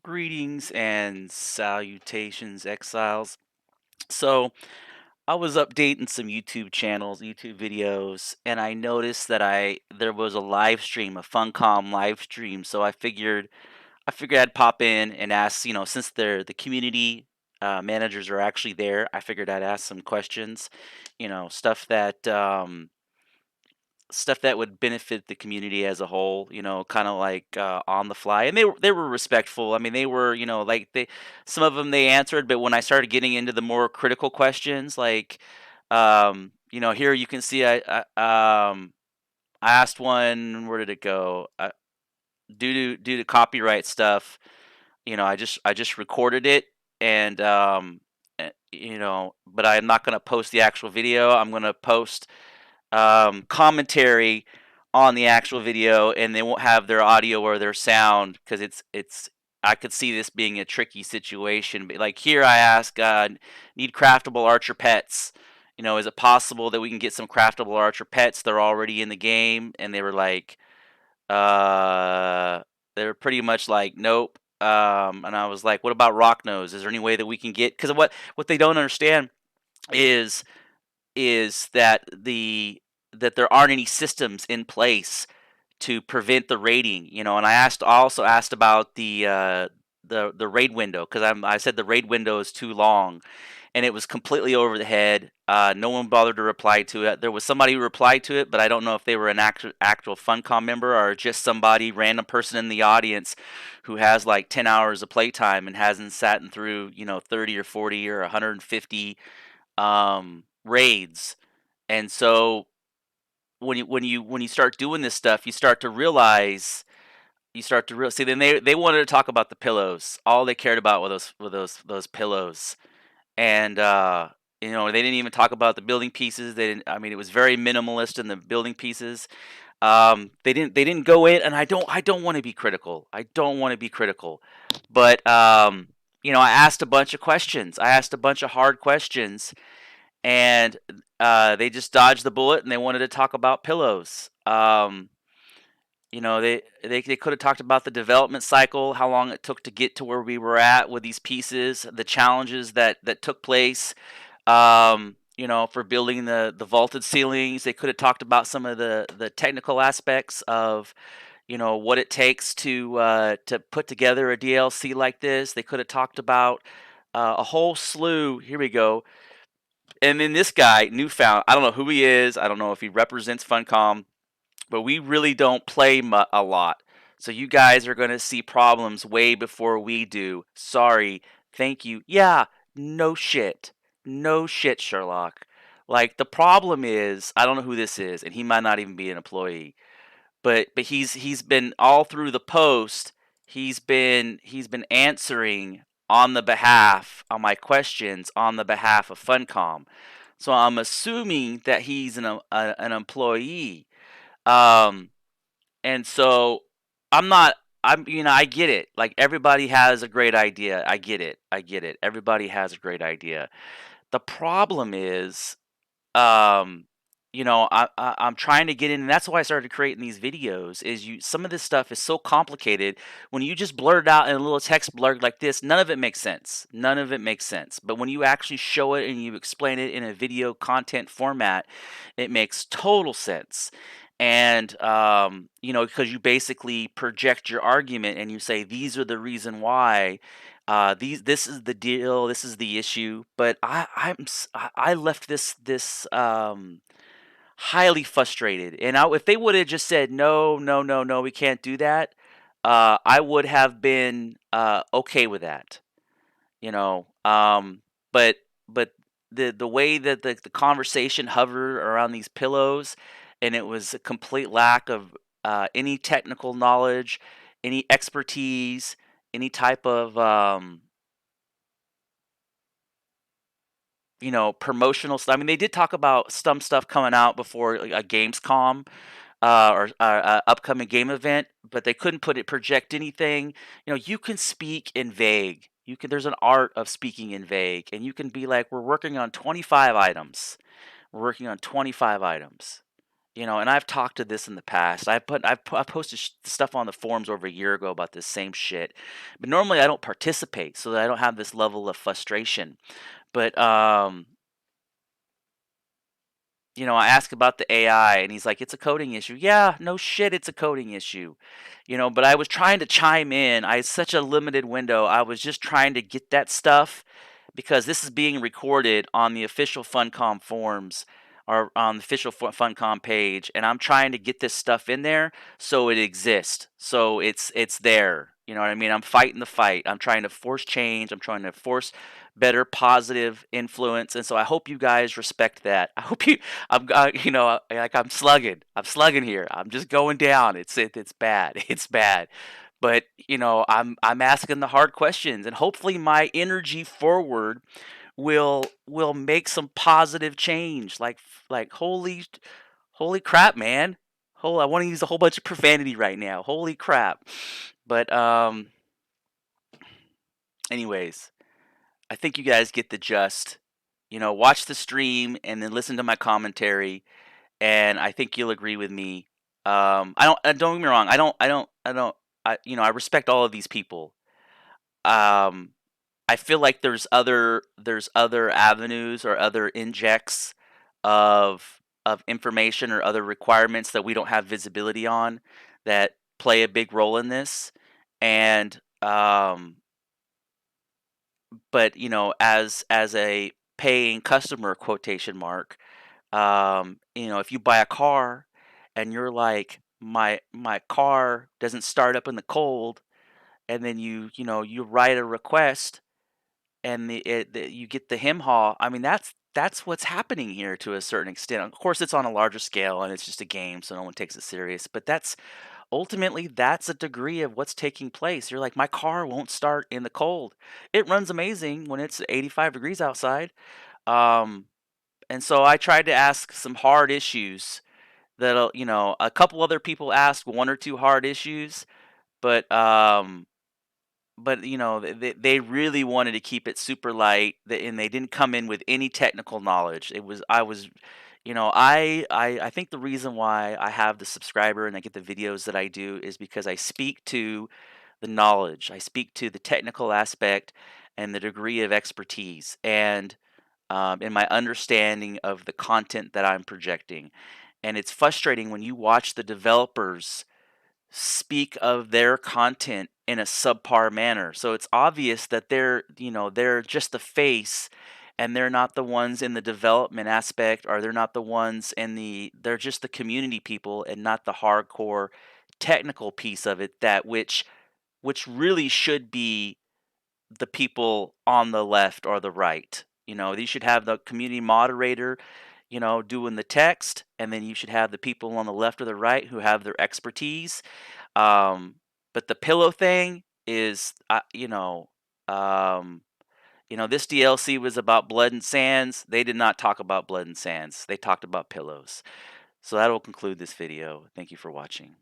Greetings and salutations, exiles. So, I was updating some YouTube channels, YouTube videos, and I noticed that I there was a live stream, a Funcom live stream. So I figured I'd pop in and ask, since the community managers are actually there, I figured I'd ask some questions, you know, stuff that stuff that would benefit the community as a whole, kind of like on the fly. And they were respectful. I mean, they were, like they some of them they answered, but when I started getting into the more critical questions, like here you can see I asked one, where did it go? Due to copyright stuff, I just recorded it and but I'm not going to post the actual video. I'm going to post commentary on the actual video, and they won't have their audio or their sound because it's. I could see this being a tricky situation. But like here, I ask, need craftable archer pets. Is it possible that we can get some craftable archer pets? They're already in the game, and uh, they were pretty much like, nope. And I was like, what about rock nose? Is there any way that we can get? Because what they don't understand is is that there aren't any systems in place to prevent the raiding. And I also asked about the raid window because I said the raid window is too long, and it was completely over the head. No one bothered to reply to it. There was somebody who replied to it, but I don't know if they were an actual Funcom member or just somebody random person in the audience who has like 10 hours of playtime and hasn't sat through 30 or 40 or 150 raids. And so when you start doing this stuff, you start to realize. See, then they wanted to talk about the pillows. All they cared about were those pillows, and they didn't even talk about the building pieces. They didn't. I mean, it was very minimalist in the building pieces. They didn't go in, and I don't want to be critical. I don't want to be critical, but I asked a bunch of questions. I asked a bunch of hard questions, and they just dodged the bullet and they wanted to talk about pillows. They could have talked about the development cycle, how long it took to get to where we were at with these pieces, the challenges that took place. For building the vaulted ceilings. They could have talked about some of the technical aspects of what it takes to put together a DLC like this. They could have talked about a whole slew. Here we go. And then this guy, Newfound, I don't know who he is. I don't know if he represents Funcom, but we really don't play a lot. So you guys are going to see problems way before we do. Sorry. Thank you. Yeah, no shit. No shit, Sherlock. Like the problem is, I don't know who this is, and he might not even be an employee. But he's been all through the post. He's been answering on my questions on the behalf of Funcom. So I'm assuming that he's an employee. Um, and so I'm not. I get it. Like everybody has a great idea. I get it. I get it. Everybody has a great idea. The problem is I'm trying to get in, and that's why I started creating these videos. Is you some of this stuff is so complicated. When you just blurt it out in a little text blurb like this, none of it makes sense. None of it makes sense. But when you actually show it and you explain it in a video content format, it makes total sense. And because you basically project your argument and you say these are the reason why, this is the deal, this is the issue. But I left this highly frustrated. And if they would have just said no, no, no, no, we can't do that, I would have been okay with that. You know, but but the way that the conversation hovered around these pillows, and it was a complete lack of any technical knowledge, any expertise, any type of promotional stuff. I mean, they did talk about some stuff coming out before like, a Gamescom or upcoming game event, but they couldn't project anything. You can speak in vague. There's an art of speaking in vague, and you can be like, we're working on 25 items. We're working on 25 items. And I've talked to this in the past. I posted stuff on the forums over a year ago about this same shit, but normally I don't participate, so that I don't have this level of frustration. But I ask about the AI, and he's like, "It's a coding issue." Yeah, no shit, it's a coding issue. But I was trying to chime in. I had such a limited window. I was just trying to get that stuff because this is being recorded on the official Funcom forums or on the official Funcom page, and I'm trying to get this stuff in there so it exists. So it's there. You know what I mean? I'm fighting the fight. I'm trying to force change. I'm trying to force better positive influence, and so I hope you guys respect that. I hope you like I'm slugging. I'm slugging here. I'm just going down. It's bad. It's bad. But I'm asking the hard questions, and hopefully my energy forward will make some positive change. Like holy crap, man. I want to use a whole bunch of profanity right now. Holy crap. But anyways, I think you guys get the gist. Watch the stream and then listen to my commentary, and I think you'll agree with me. Don't get me wrong. I respect all of these people. Um, I feel like there's other avenues or other injects of information or other requirements that we don't have visibility on that play a big role in this. And but as a paying customer, quotation mark, if you buy a car and you're like, my car doesn't start up in the cold, and then you write a request, and you get the hem haw. I mean, that's what's happening here to a certain extent. Of course, it's on a larger scale and it's just a game, so no one takes it serious. But that's a degree of what's taking place. You're like, my car won't start in the cold. It runs amazing when it's 85 degrees outside. Um, and so I tried to ask some hard issues that'll, a couple other people asked one or two hard issues, but they really wanted to keep it super light, and they didn't come in with any technical knowledge. It was I was I think the reason why I have the subscriber and I get the videos that I do is because I speak to the knowledge. I speak to the technical aspect and the degree of expertise, and in my understanding of the content that I'm projecting. And it's frustrating when you watch the developers speak of their content in a subpar manner. So it's obvious that they're just the face, and they're not the ones in the development aspect, or they're not the ones they're just the community people and not the hardcore technical piece of it, that which really should be the people on the left or the right. You should have the community moderator, doing the text, and then you should have the people on the left or the right who have their expertise. But the pillow thing is, this DLC was about Blood and Sands. They did not talk about Blood and Sands. They talked about pillows. So that will conclude this video. Thank you for watching.